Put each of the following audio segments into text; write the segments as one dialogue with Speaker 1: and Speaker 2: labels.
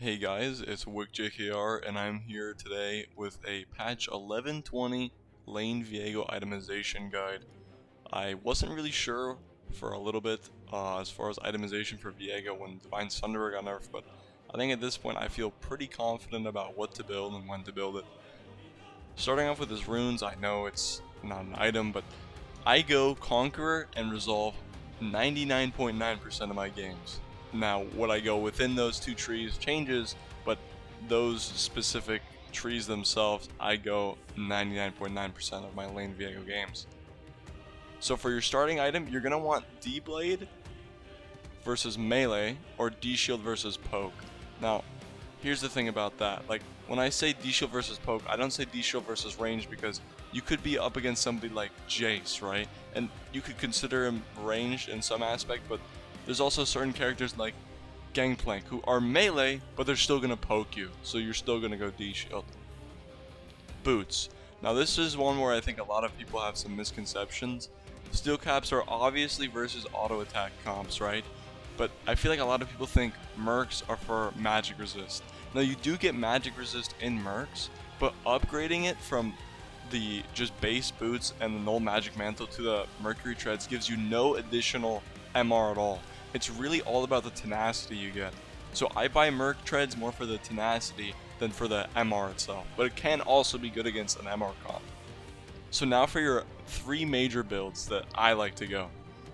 Speaker 1: Hey guys, it's WickJKR and I'm here today with a patch 1120 lane Viego itemization guide. I wasn't really sure for a little bit as far as itemization for Viego when Divine Sunderer got nerfed, but I think at this point I feel pretty confident about what to build and when to build it. Starting off with his runes, I know it's not an item, but I go Conqueror and Resolve 99.9% of my games. Now, what I go within those two trees changes, but those specific trees themselves, I go 99.9% of my lane Viego games. So for your starting item, you're going to want D-Blade versus Melee or D-Shield versus Poke. Now, here's the thing about that. Like, when I say D-Shield versus Poke, I don't say D-Shield versus range because you could be up against somebody like Jace, right? And you could consider him ranged in some aspect, but there's also certain characters like Gangplank who are melee, but they're still going to poke you, so you're still going to go D-Shield. Boots. Now this is one where I think a lot of people have some misconceptions. Steel caps are obviously versus auto attack comps, right? But I feel like a lot of people think mercs are for magic resist. Now you do get magic resist in mercs, but upgrading it from the just base boots and the null magic mantle to the mercury treads gives you no additional MR at all. It's really all about the tenacity you get. So I buy merc treads more for the tenacity than for the MR itself, but it can also be good against an MR comp. So now for your three major builds that I like to go.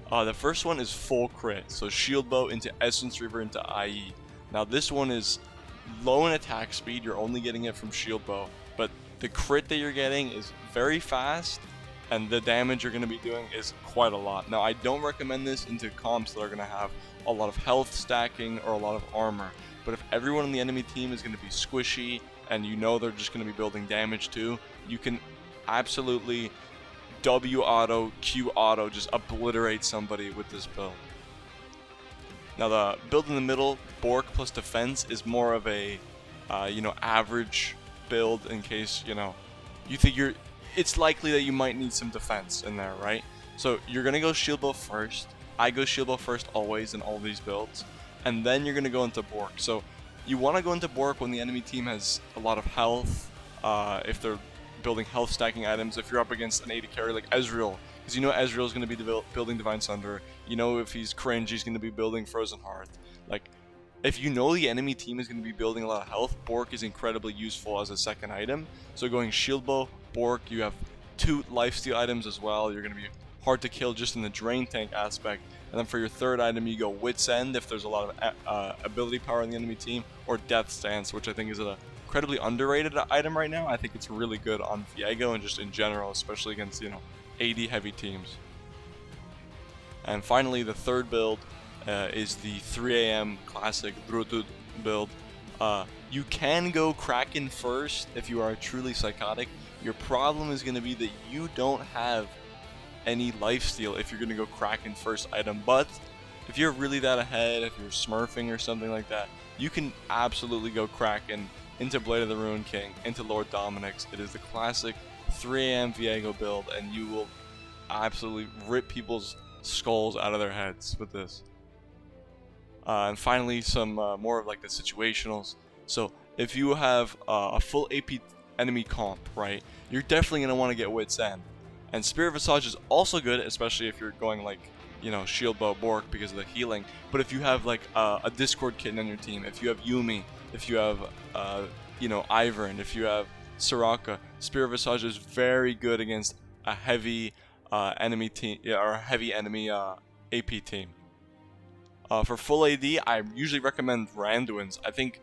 Speaker 1: The first one is full crit, so shield bow into essence reaver into IE. Now this one is low in attack speed, you're only getting it from shield bow, but the crit that you're getting is very fast, and the damage you're going to be doing is quite a lot. Now I don't recommend this into comps that are going to have a lot of health stacking or a lot of armor, but if everyone on the enemy team is going to be squishy and you know they're just going to be building damage too, you can absolutely W auto, Q auto, just obliterate somebody with this build. Now the build in the middle, BOTRK plus defense, is more of a average build in case you think it's likely that you might need some defense in there, right? So you're gonna go shield bow first. I go shield bow first always in all these builds, and then you're gonna go into BOTRK. So you want to go into BOTRK when the enemy team has a lot of health, if they're building health stacking items, if you're up against an AD carry like Ezreal, because you know Ezreal is going to be building Divine Sunderer, you know if he's cringe he's going to be building Frozen Hearth. Like, if you know the enemy team is going to be building a lot of health, BOTRK is incredibly useful as a second item. So going shield bow, BOTRK, you have two lifesteal items as well, you're going to be hard to kill just in the drain tank aspect. And then for your third item you go Wit's End if there's a lot of ability power in the enemy team, or Death Stance, which I think is a incredibly underrated item right now. I think it's really good on Viego and just in general, especially against AD heavy teams. And finally, the third build is the 3 AM classic Druid build. You can go Kraken first if you are truly psychotic. Your problem is going to be that you don't have any lifesteal if you're going to go Kraken first item, but if you're really that ahead, if you're smurfing or something like that, you can absolutely go Kraken into Blade of the Ruined King, into Lord Dominik's. It is the classic 3 AM Viego build, and you will absolutely rip people's skulls out of their heads with this. And finally, some more of like the situationals. So if you have a full AP enemy comp, right, you're definitely going to want to get Wit's End. And Spirit Visage is also good, especially if you're going like, shield bow BOTRK because of the healing. But if you have like a Discord Kitten on your team, if you have Yuumi, if you have Ivern, if you have Soraka, Spirit Visage is very good against a heavy enemy team, or a heavy enemy AP team. For full AD, I usually recommend Randuin's. I think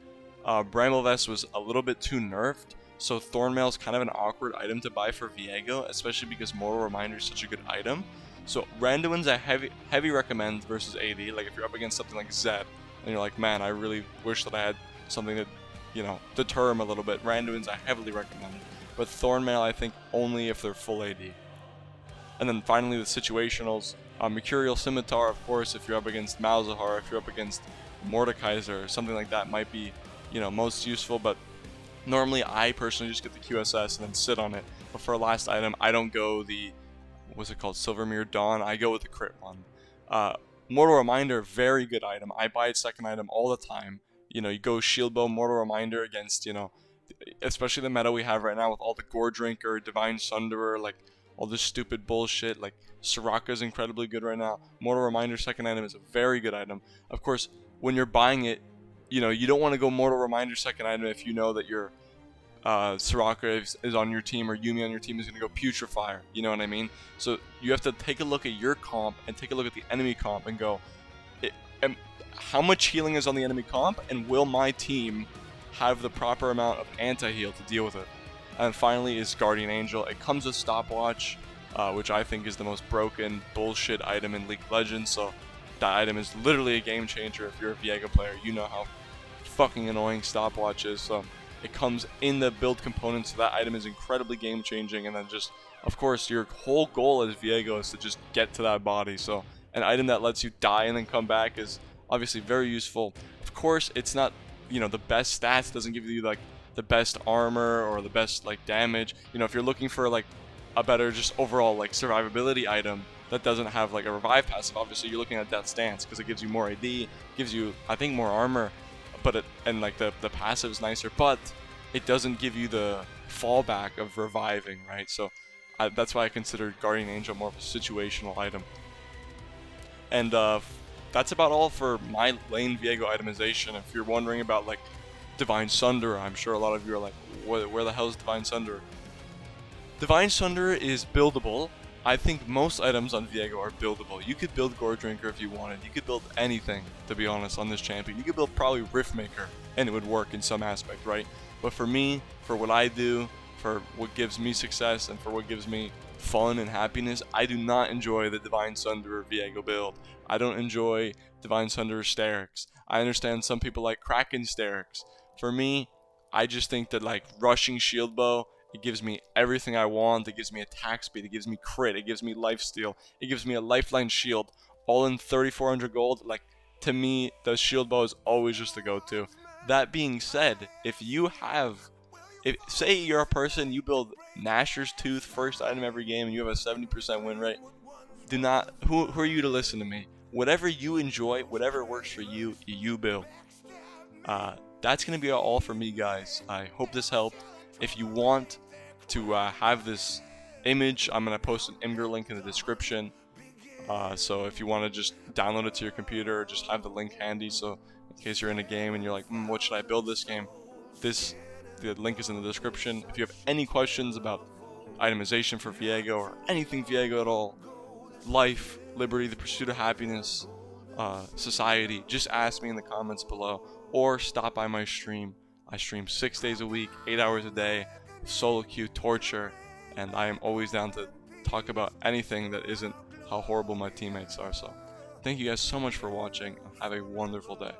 Speaker 1: Bramblevest was a little bit too nerfed, so Thornmail is kind of an awkward item to buy for Viego, especially because Mortal Reminder is such a good item. So Randuin's I heavy recommend versus AD. Like if you're up against something like Zed, and you're like, man, I really wish that I had something to, deter him a little bit. Randuin's I heavily recommend. But Thornmail I think only if they're full AD. And then finally the situationals. Mercurial Scimitar, of course, if you're up against Malzahar, if you're up against Mordekaiser or something like that, might be, most useful. But normally I personally just get the QSS and then sit on it. But for a last item, I don't go the, what's it called, Silvermere Dawn. I go with the crit one. Mortal Reminder, very good item. I buy its second item all the time. you go shield bow, mortal reminder against, especially the meta we have right now with all the gore drinker, divine sunderer, like all this stupid bullshit. Like Soraka is incredibly good right now. Mortal reminder second item is a very good item. Of course, when you're buying it, you don't want to go mortal reminder second item if you know that your Soraka is on your team, or Yumi on your team is going to go Putrefier. You know what I mean? So you have to take a look at your comp and take a look at the enemy comp and go, how much healing is on the enemy comp, and will my team have the proper amount of anti-heal to deal with it? And finally is Guardian Angel. It comes with Stopwatch, which I think is the most broken bullshit item in League of Legends. So that item is literally a game changer. If you're a Viego player, you know how fucking annoying Stopwatch is. So it comes in the build components, so that item is incredibly game changing. And then just, of course, your whole goal as Viego is to just get to that body. So an item that lets you die and then come back is obviously very useful. Of course, it's not, the best stats, doesn't give you like the best armor or the best like damage. If you're looking for like a better just overall like survivability item that doesn't have like a revive passive, obviously you're looking at Death's Dance, because it gives you more AD, gives you, I think, more armor, but and like the passive is nicer, but it doesn't give you the fallback of reviving, right? So that's why I consider Guardian Angel more of a situational item. And that's about all for my lane Viego itemization. If you're wondering about like Divine Sunderer, I'm sure a lot of you are like, where the hell is Divine Sunderer? Divine Sunderer is buildable. I think most items on Viego are buildable. You could build Gore Drinker if you wanted. You could build anything, to be honest, on this champion. You could build probably Riftmaker, and it would work in some aspect, right? But for me, for what I do, for what gives me success, and for what gives me fun and happiness, I do not enjoy the Divine Sunderer Viego build. I don't enjoy Divine Sunderer Sterix. I understand some people like Kraken Sterix. For me, I just think that like rushing shield bow, it gives me everything I want. It gives me attack speed, it gives me crit, it gives me lifesteal, it gives me a lifeline shield, all in 3,400 gold. Like, to me, the shield bow is always just the go-to. That being said, say you're a person, you build Gnasher's Tooth first item every game and you have a 70% win rate, who are you to listen to me? Whatever you enjoy, whatever works for you, you build. That's going to be all for me, guys. I hope this helped. If you want to have this image, I'm going to post an Imgur link in the description. So if you want to just download it to your computer, or just have the link handy, so in case you're in a game and you're like, what should I build this game? The link is in the description. If you have any questions about itemization for Viego, or anything Viego at all, life, liberty, the pursuit of happiness, society, just ask me in the comments below, or stop by my stream. I stream 6 days a week, 8 hours a day, solo queue, torture, and I am always down to talk about anything that isn't how horrible my teammates are. So thank you guys so much for watching. Have a wonderful day.